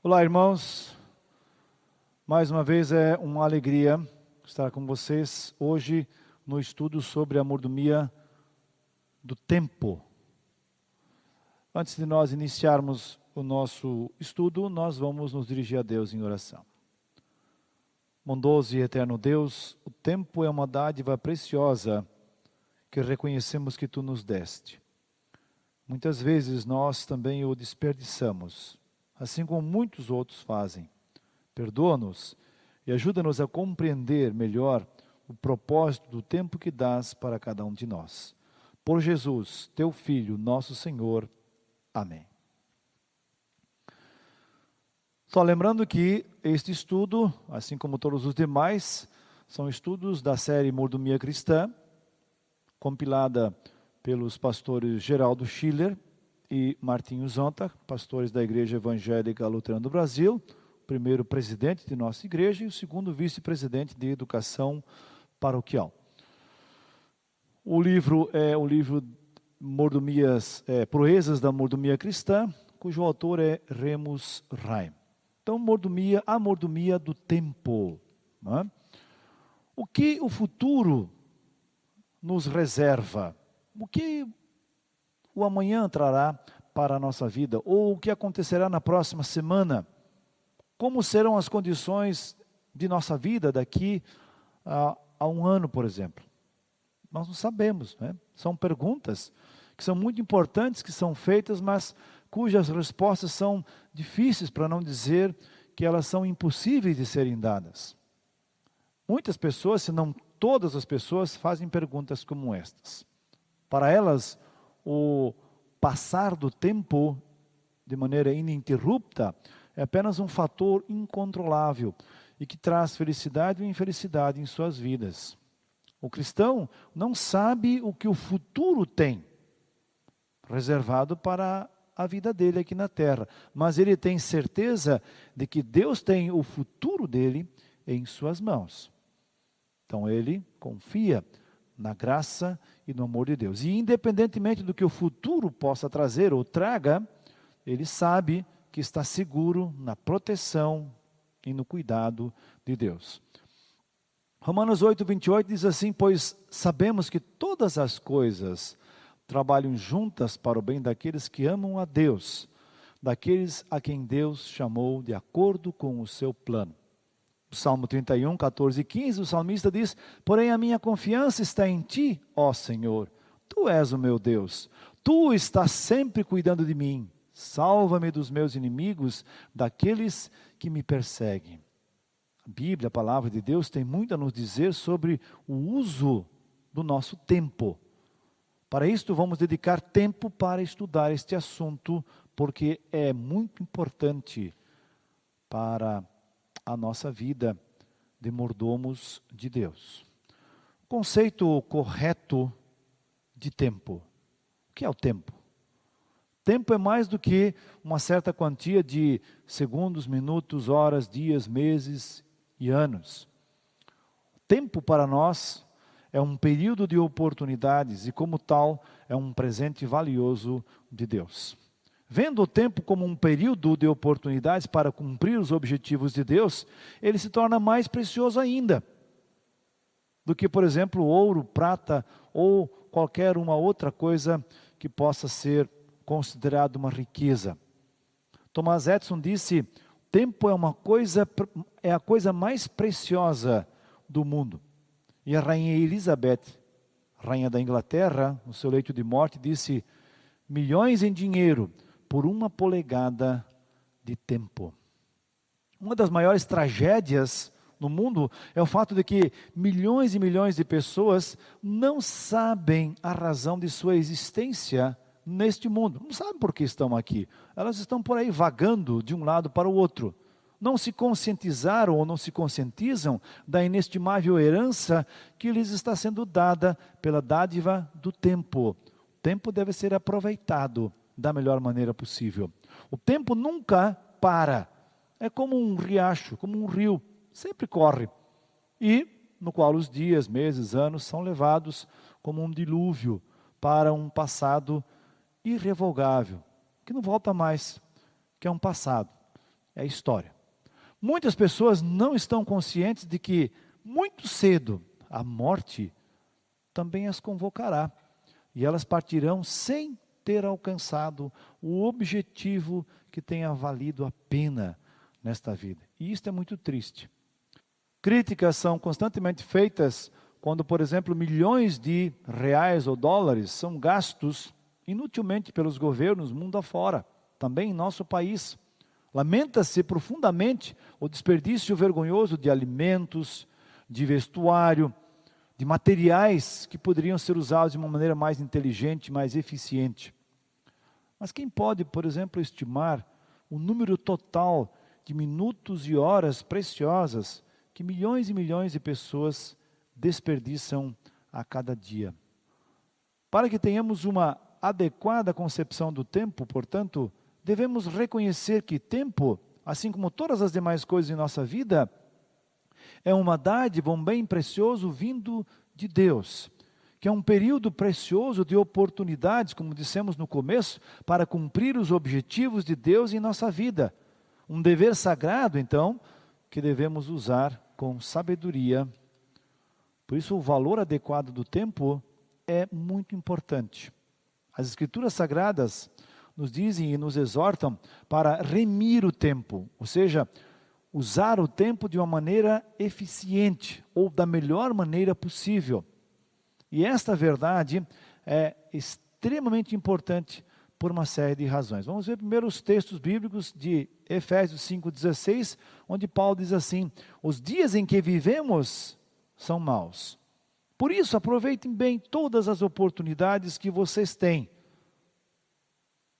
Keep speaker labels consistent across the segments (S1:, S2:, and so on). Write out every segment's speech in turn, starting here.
S1: Olá, irmãos. Mais uma vez é uma alegria estar com vocês hoje no estudo sobre a mordomia do tempo. Antes de nós iniciarmos o nosso estudo, nós vamos nos dirigir a Deus em oração. Bondoso e eterno Deus, o tempo é uma dádiva preciosa que reconhecemos que Tu nos deste. Muitas vezes nós também o desperdiçamos, assim como muitos outros fazem. Perdoa-nos e ajuda-nos a compreender melhor o propósito do tempo que dás para cada um de nós. Por Jesus, Teu Filho, nosso Senhor. Amém. Só lembrando que este estudo, assim como todos os demais, são estudos da série Mordomia Cristã, compilada pelos pastores Geraldo Schiller e Martinho Zonta, pastores da Igreja Evangélica Luterana do Brasil, o primeiro presidente de nossa igreja e o segundo vice-presidente de educação paroquial. O livro é o livro Proezas da Mordomia Cristã, cujo autor é Remus Reim. Então, a mordomia do tempo. Não é? O que o futuro nos reserva? O que o amanhã trará para a nossa vida? Ou o que acontecerá na próxima semana? Como serão as condições de nossa vida daqui a um ano, por exemplo? Nós não sabemos, né? São perguntas que são muito importantes, que são feitas, mas cujas respostas são difíceis, para não dizer que elas são impossíveis de serem dadas. Muitas pessoas, se não todas as pessoas, fazem perguntas como estas. Para elas, o passar do tempo de maneira ininterrupta é apenas um fator incontrolável e que traz felicidade ou infelicidade em suas vidas. O cristão não sabe o que o futuro tem reservado para a vida dele aqui na terra, mas ele tem certeza de que Deus tem o futuro dele em suas mãos. Então ele confia na graça e no amor de Deus. E independentemente do que o futuro possa trazer ou traga, ele sabe que está seguro na proteção e no cuidado de Deus. Romanos 8:28 diz assim: pois sabemos que todas as coisas trabalham juntas para o bem daqueles que amam a Deus, daqueles a quem Deus chamou de acordo com o seu plano. Salmo 31, 14 e 15, o salmista diz: porém a minha confiança está em Ti, ó Senhor. Tu és o meu Deus. Tu estás sempre cuidando de mim. Salva-me dos meus inimigos, daqueles que me perseguem. A Bíblia, a palavra de Deus, tem muito a nos dizer sobre o uso do nosso tempo. Para isto, vamos dedicar tempo para estudar este assunto, porque é muito importante para a nossa vida de mordomos de Deus. O conceito correto de tempo. O que é o tempo? Tempo é mais do que uma certa quantia de segundos, minutos, horas, dias, meses e anos. Tempo para nós é um período de oportunidades e, como tal, é um presente valioso de Deus. Vendo o tempo como um período de oportunidades para cumprir os objetivos de Deus, ele se torna mais precioso ainda do que, por exemplo, ouro, prata ou qualquer uma outra coisa que possa ser considerado uma riqueza. Thomas Edison disse: tempo é a coisa mais preciosa do mundo. E a rainha Elizabeth, rainha da Inglaterra, no seu leito de morte, disse: milhões em dinheiro por uma polegada de tempo. Uma das maiores tragédias no mundo é o fato de que milhões e milhões de pessoas não sabem a razão de sua existência neste mundo. Não sabem por que estão aqui. Elas estão por aí vagando de um lado para o outro. Não se conscientizaram ou não se conscientizam da inestimável herança que lhes está sendo dada pela dádiva do tempo. O tempo deve ser aproveitado da melhor maneira possível. O tempo nunca para. É como um riacho, como um rio, sempre corre. E no qual os dias, meses, anos são levados como um dilúvio para um passado irrevogável, que não volta mais, que é um passado é a história. Muitas pessoas não estão conscientes de que, muito cedo, a morte também as convocará. E elas partirão sem ter alcançado o objetivo que tenha valido a pena nesta vida. E isto é muito triste. Críticas são constantemente feitas quando, por exemplo, milhões de reais ou dólares são gastos inutilmente pelos governos mundo afora, também em nosso país. Lamenta-se profundamente o desperdício vergonhoso de alimentos, de vestuário, de materiais que poderiam ser usados de uma maneira mais inteligente, mais eficiente. Mas quem pode, por exemplo, estimar o número total de minutos e horas preciosas que milhões e milhões de pessoas desperdiçam a cada dia? Para que tenhamos uma adequada concepção do tempo, portanto, devemos reconhecer que tempo, assim como todas as demais coisas em nossa vida, é uma dádiva, um bem precioso vindo de Deus, que é um período precioso de oportunidades, como dissemos no começo, para cumprir os objetivos de Deus em nossa vida. Um dever sagrado, então, que devemos usar com sabedoria. Por isso, o valor adequado do tempo é muito importante. As Escrituras Sagradas nos dizem e nos exortam para remir o tempo, ou seja, usar o tempo de uma maneira eficiente ou da melhor maneira possível. E esta verdade é extremamente importante por uma série de razões. Vamos ver primeiro os textos bíblicos de Efésios 5,16, onde Paulo diz assim: os dias em que vivemos são maus. Por isso, aproveitem bem todas as oportunidades que vocês têm.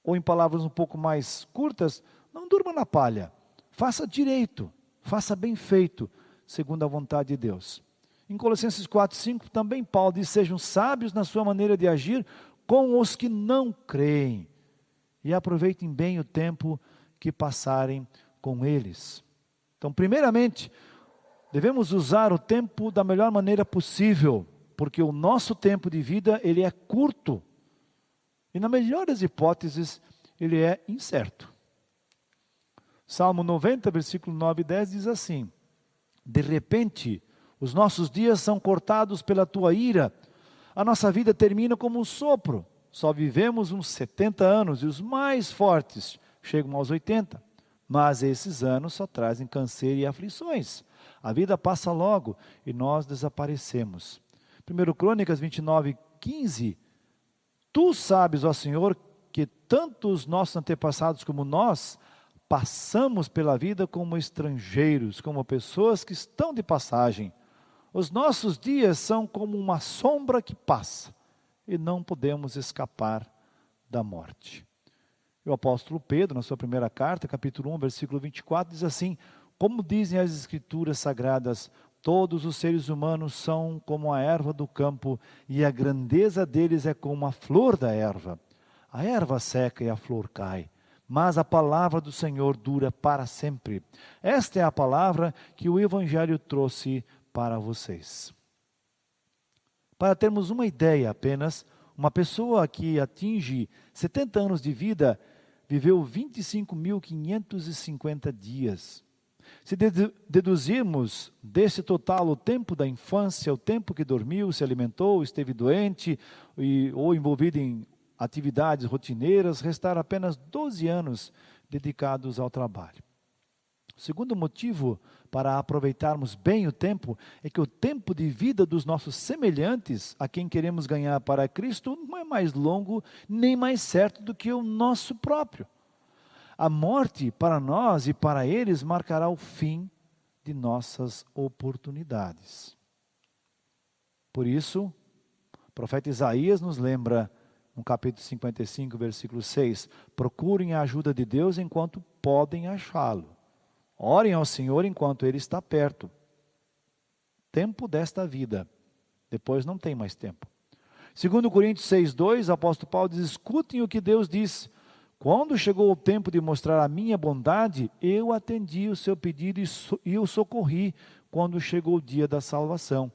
S1: Ou em palavras um pouco mais curtas, não durma na palha. Faça direito, faça bem feito, segundo a vontade de Deus. Em Colossenses 4,5 também Paulo diz: sejam sábios na sua maneira de agir com os que não creem. E aproveitem bem o tempo que passarem com eles. Então, primeiramente, devemos usar o tempo da melhor maneira possível, porque o nosso tempo de vida, ele é curto. E na melhor das hipóteses, ele é incerto. Salmo 90, versículo 9 e 10 diz assim: de repente, os nossos dias são cortados pela tua ira, a nossa vida termina como um sopro, só vivemos uns 70 anos e os mais fortes chegam aos 80, mas esses anos só trazem câncer e aflições. A vida passa logo e nós desaparecemos. 1 Crônicas 29, 15, tu sabes, ó Senhor, que tanto os nossos antepassados como nós passamos pela vida como estrangeiros, como pessoas que estão de passagem. Os nossos dias são como uma sombra que passa e não podemos escapar da morte. E o apóstolo Pedro, na sua primeira carta, capítulo 1, versículo 24, diz assim: como dizem as Escrituras Sagradas, todos os seres humanos são como a erva do campo, e a grandeza deles é como a flor da erva. A erva seca e a flor cai, mas a palavra do Senhor dura para sempre. Esta é a palavra que o Evangelho trouxe para vocês. Para termos uma ideia apenas, uma pessoa que atinge 70 anos de vida, viveu 25.550 dias. Se deduzirmos desse total o tempo da infância, o tempo que dormiu, se alimentou, esteve doente ou envolvido em atividades rotineiras, restar apenas 12 anos dedicados ao trabalho. O segundo motivo para aproveitarmos bem o tempo é que o tempo de vida dos nossos semelhantes, a quem queremos ganhar para Cristo, não é mais longo nem mais certo do que o nosso próprio. A morte para nós e para eles marcará o fim de nossas oportunidades. Por isso, o profeta Isaías nos lembra, no capítulo 55, versículo 6, procurem a ajuda de Deus enquanto podem achá-lo. Orem ao Senhor enquanto Ele está perto. Tempo desta vida, depois não tem mais tempo. Segundo Coríntios 6,2, o apóstolo Paulo diz: escutem o que Deus diz. Quando chegou o tempo de mostrar a minha bondade, eu atendi o seu pedido e o socorri quando chegou o dia da salvação.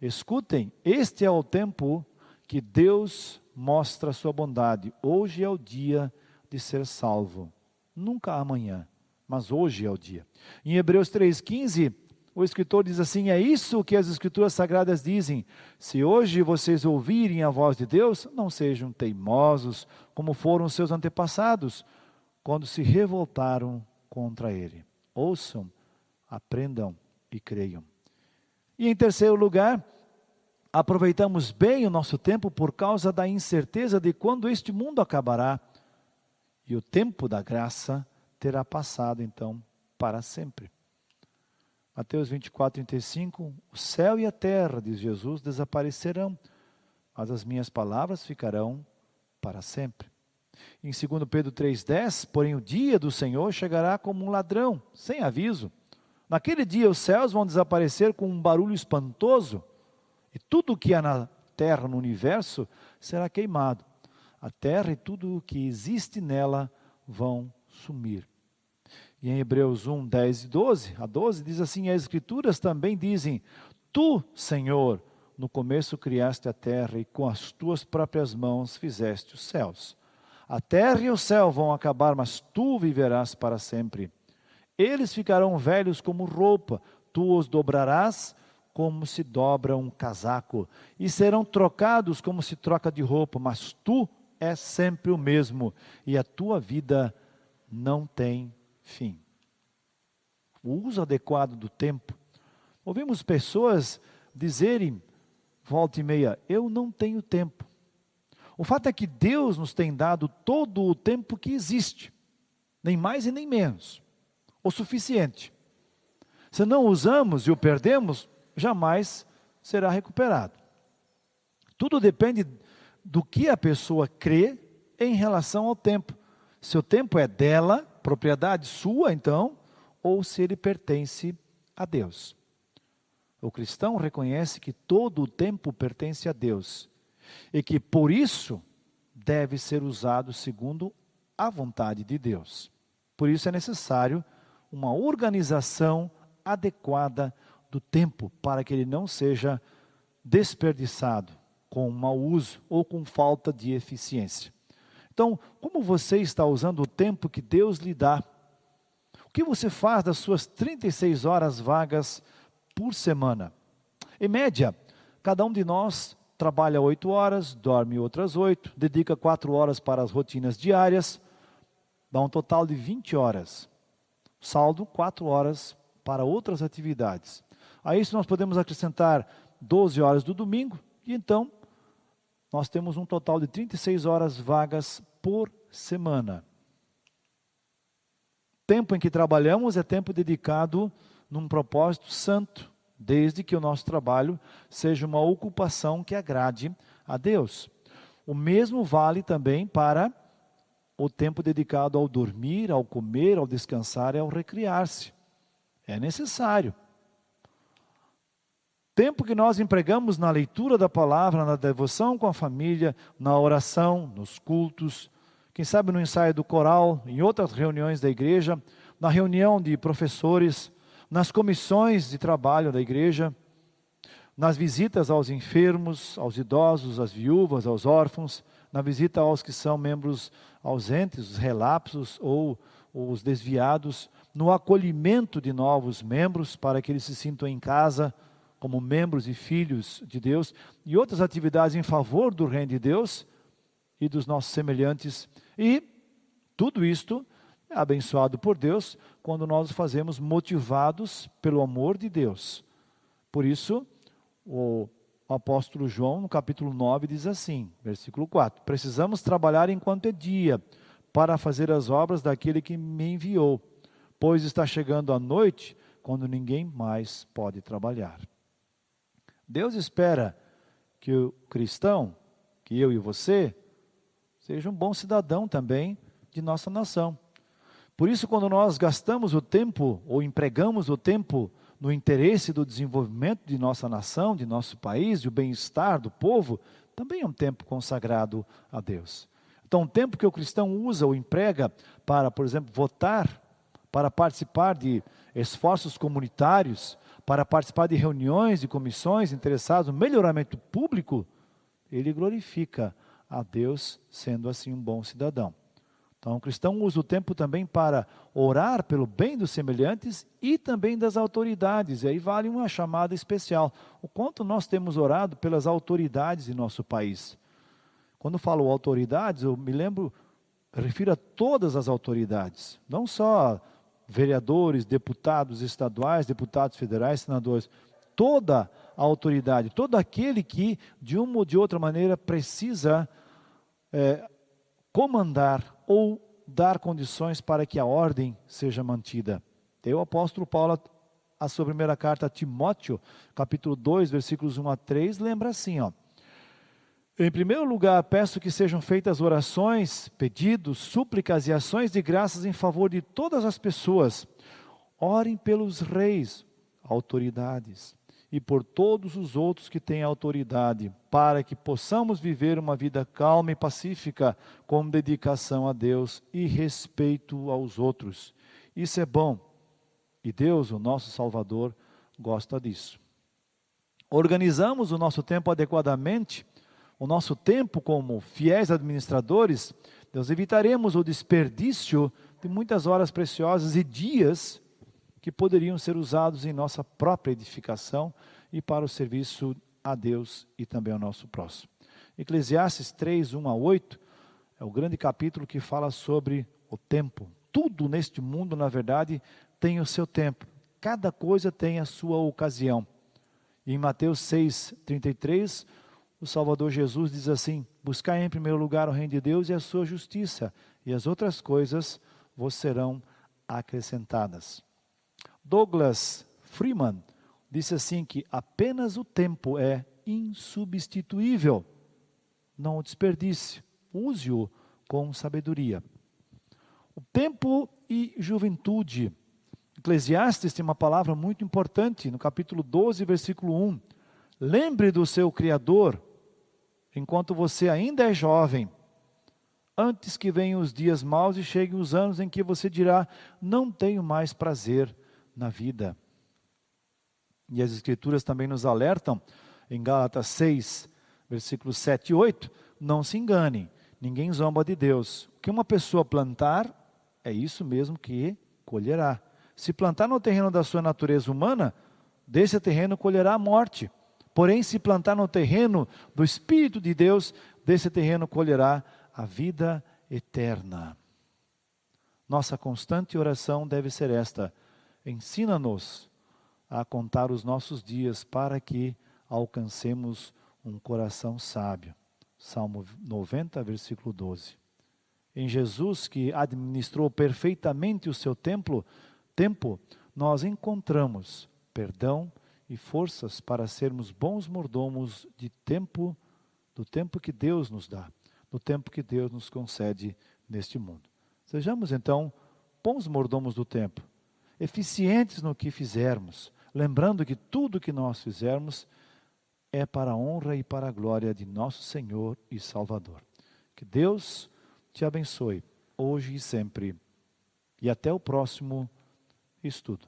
S1: Escutem, este é o tempo que Deus mostra a sua bondade. Hoje é o dia de ser salvo, nunca amanhã. mas hoje é o dia. Em Hebreus 3,15, o escritor diz assim: é isso que as Escrituras Sagradas dizem: se hoje vocês ouvirem a voz de Deus, não sejam teimosos, como foram os seus antepassados, quando se revoltaram contra Ele. Ouçam, aprendam e creiam. E em terceiro lugar, aproveitamos bem o nosso tempo por causa da incerteza de quando este mundo acabará, e o tempo da graça terá passado então para sempre. Mateus 24:35, o céu e a terra, diz Jesus, desaparecerão, mas as minhas palavras ficarão para sempre. Em 2 Pedro 3,10, porém o dia do Senhor chegará como um ladrão, sem aviso. Naquele dia os céus vão desaparecer com um barulho espantoso, e tudo o que há na terra, no universo, será queimado. A terra e tudo o que existe nela vão sumir. E em Hebreus 1:10 e 12 diz assim: as Escrituras também dizem: tu, Senhor, no começo criaste a terra e com as tuas próprias mãos fizeste os céus. A terra e o céu vão acabar, mas tu viverás para sempre. Eles ficarão velhos como roupa, tu os dobrarás como se dobra um casaco, e serão trocados como se troca de roupa, mas tu és sempre o mesmo, e a tua vida não tem fim. O uso adequado do tempo. Ouvimos pessoas dizerem, volta e meia, eu não tenho tempo. O fato é que Deus nos tem dado todo o tempo que existe, nem mais e nem menos, o suficiente. Se não usamos e o perdemos, jamais será recuperado. Tudo depende do que a pessoa crê em relação ao tempo. Se o tempo é dela, propriedade sua então, ou se ele pertence a Deus. O cristão reconhece que todo o tempo pertence a Deus e que por isso deve ser usado segundo a vontade de Deus. Por isso é necessário uma organização adequada do tempo para que ele não seja desperdiçado com mau uso ou com falta de eficiência. Então, como você está usando o tempo que Deus lhe dá? O que você faz das suas 36 horas vagas por semana? Em média, cada um de nós trabalha 8 horas, dorme outras 8, dedica 4 horas para as rotinas diárias, dá um total de 20 horas. Saldo, 4 horas para outras atividades. A isso nós podemos acrescentar 12 horas do domingo, e então nós temos um total de 36 horas vagas por semana. Tempo em que trabalhamos é tempo dedicado num propósito santo, desde que o nosso trabalho seja uma ocupação que agrade a Deus. O mesmo vale também para o tempo dedicado ao dormir, ao comer, ao descansar e ao recriar-se. É necessário. Tempo que nós empregamos na leitura da palavra, na devoção com a família, na oração, nos cultos, quem sabe no ensaio do coral, em outras reuniões da igreja, na reunião de professores, nas comissões de trabalho da igreja, nas visitas aos enfermos, aos idosos, às viúvas, aos órfãos, na visita aos que são membros ausentes, os relapsos ou os desviados, no acolhimento de novos membros para que eles se sintam em casa como membros e filhos de Deus, e outras atividades em favor do reino de Deus e dos nossos semelhantes. E tudo isto é abençoado por Deus quando nós fazemos motivados pelo amor de Deus. Por isso, o apóstolo João, no capítulo 9, diz assim, versículo 4, precisamos trabalhar enquanto é dia, para fazer as obras daquele que me enviou, pois está chegando a noite, quando ninguém mais pode trabalhar. Deus espera que o cristão, que eu e você, seja um bom cidadão também de nossa nação. Por isso, quando nós gastamos o tempo, ou empregamos o tempo no interesse do desenvolvimento de nossa nação, de nosso país, do bem-estar do povo, também é um tempo consagrado a Deus. Então, o tempo que o cristão usa ou emprega para, por exemplo, votar, para participar de esforços comunitários, para participar de reuniões, de comissões interessadas no melhoramento público, ele glorifica a Deus, sendo assim um bom cidadão. Então, o cristão usa o tempo também para orar pelo bem dos semelhantes e também das autoridades. E aí vale uma chamada especial. O quanto nós temos orado pelas autoridades em nosso país. Quando falo autoridades, eu me refiro a todas as autoridades. Não só vereadores, deputados estaduais, deputados federais, senadores. Toda a autoridade, todo aquele que, de uma ou de outra maneira, precisa comandar ou dar condições para que a ordem seja mantida. O apóstolo Paulo, a sua primeira carta a Timóteo, capítulo 2, versículos 1 a 3, lembra assim, em primeiro lugar, peço que sejam feitas orações, pedidos, súplicas e ações de graças em favor de todas as pessoas. Orem pelos reis, autoridades, e por todos os outros que têm autoridade, para que possamos viver uma vida calma e pacífica, com dedicação a Deus e respeito aos outros. Isso é bom, e Deus, o nosso Salvador, gosta disso. Organizamos o nosso tempo adequadamente, o nosso tempo como fiéis administradores, nós evitaremos o desperdício de muitas horas preciosas e dias que poderiam ser usados em nossa própria edificação e para o serviço a Deus e também ao nosso próximo. Eclesiastes 3, 1 a 8, é o grande capítulo que fala sobre o tempo. Tudo neste mundo, na verdade, tem o seu tempo. Cada coisa tem a sua ocasião. E em Mateus 6, 33, o Salvador Jesus diz assim: buscai em primeiro lugar o reino de Deus e a sua justiça, e as outras coisas vos serão acrescentadas. Douglas Freeman disse assim que apenas o tempo é insubstituível. Não o desperdice, use-o com sabedoria. O tempo e juventude. Eclesiastes tem uma palavra muito importante, no capítulo 12, versículo 1. Lembre do seu Criador, enquanto você ainda é jovem, antes que venham os dias maus e cheguem os anos em que você dirá, não tenho mais prazer na vida. E as Escrituras também nos alertam, em Gálatas 6, versículos 7 e 8, não se enganem, ninguém zomba de Deus. O que uma pessoa plantar, é isso mesmo que colherá. Se plantar no terreno da sua natureza humana, desse terreno colherá a morte. Porém, se plantar no terreno do Espírito de Deus, desse terreno colherá a vida eterna. Nossa constante oração deve ser esta: ensina-nos a contar os nossos dias para que alcancemos um coração sábio. Salmo 90, versículo 12. Em Jesus, que administrou perfeitamente o seu tempo, nós encontramos perdão e forças para sermos bons mordomos do tempo que Deus nos dá, do tempo que Deus nos concede neste mundo. Sejamos então bons mordomos do tempo, eficientes no que fizermos, lembrando que tudo que nós fizermos é para a honra e para a glória de nosso Senhor e Salvador. Que Deus te abençoe, hoje e sempre. E até o próximo estudo.